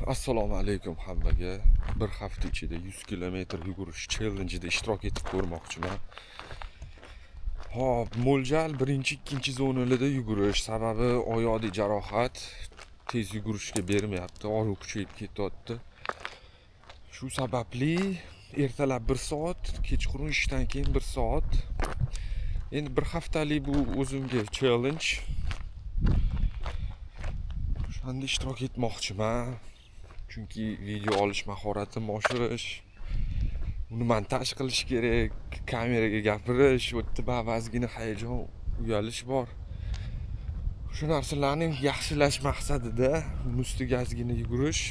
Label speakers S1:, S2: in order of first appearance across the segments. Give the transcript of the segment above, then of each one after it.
S1: Assalomu alaykum hammaga. Bir hafta ichida 100 kilometr yugurish challenge'ida ishtirok etib ko'rmoqchiman. Hop, mo'ljal 1-2 zonalarda yugurish, sababi oyoqda jarohat tez yugurishga bermayapti, og'riq kuchayib ketyapti. Shu sababli ertalab 1 soat, kechqurun ishdan keyin 1 soat. Endi bir haftalik bu o'zimga challenge. Shunda ishtirok etmoqchiman. Chunki video olish mahoratim oshirish, uni montaj qilish kerak, kameraga gapirish, o'tda ba'zigina hayajon, uyalish bor. Shu narsalarni yaxshilash maqsadida ustiga ozgina yugurish.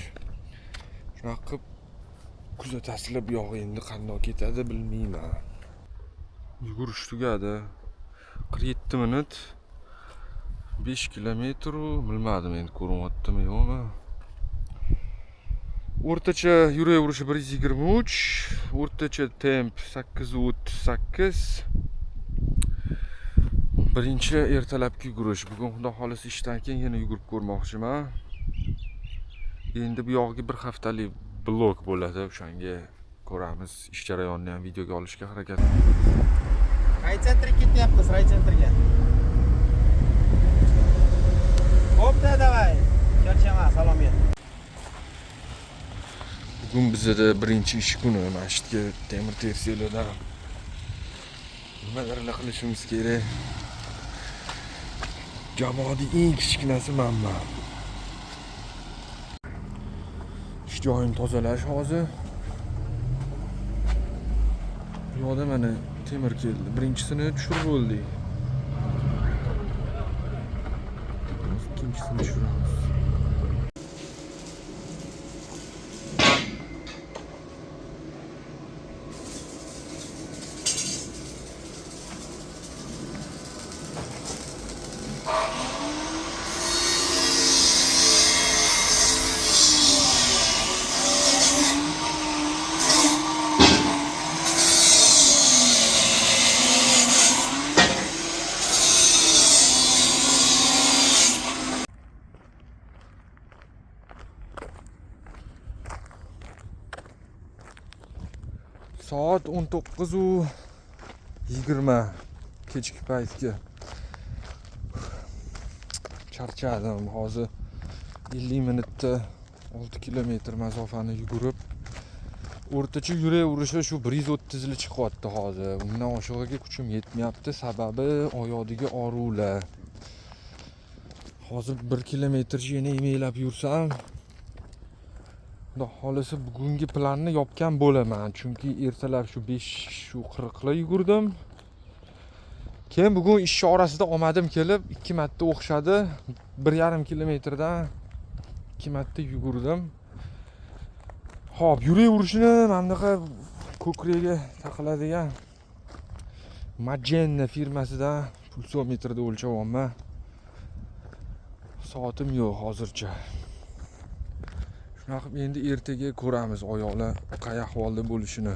S1: Shunaqa qilib kuzatasizlar, bu yo'q endi qanday ketadi bilmayman. Yugurish tugadi. 47 minut 5 kilometr, bilmadim endi ko'ryaptimi yo'qmi. O'rtacha yuraverishi 123, o'rtacha temp 8:38. Birinchi ertalabki yugurish. Bugun xudo xolisi ishdan keyin yana yugurib ko'rmoqchiman. Endi bu yog'iga bir haftalik blog bo'ladi, o'shanga ko'ramiz. Ish jarayonini ham videoga olishga harakat.
S2: Raysentrga ketyapmiz, raysentrga. Hopda, davay. Charchama, salom ber.
S1: Bugun bizda birinchi ish kuni. Mana shu yerga temir tersilardan nimalarni qilishimiz kerak. Jamoadning eng kichkinasi manman. Ish joyini tozalash hozir. Bu yoqda mana temir keldi. Birinchisini tushirib bo'ldik. İkincisini tushiramiz. Soat 19:20 kechki paytga. Charchadim. Hozir 50 minutda 6 kilometr masofani yugurib, o'rtacha yuraverishi shu 130 lik chiqyapti hozir. Undan oshig'iga kuchim yetmayapti, sababi oyoqdagi og'riqlar. Hozir 1 kilometrcha yana emaylab yursam, xudo xolisi bugungi planni yopgan bo'laman. Chunki ertalab shu 5:40 lar yugurdim. Keyin bugun ish orasida omadim kelib 2 marta o'xshadi. 1,5 kilometrdan 2 marta yugurdim. Xo'p, yuraverishni mana bunaqa ko'kragiga taqiladigan Magenna firmasidan pulsometrda o'lchavman. Soatim yo'q hozircha. Shunaqa endi ertaga ko'ramiz oyoqlar qay ahvolda bo'lishini.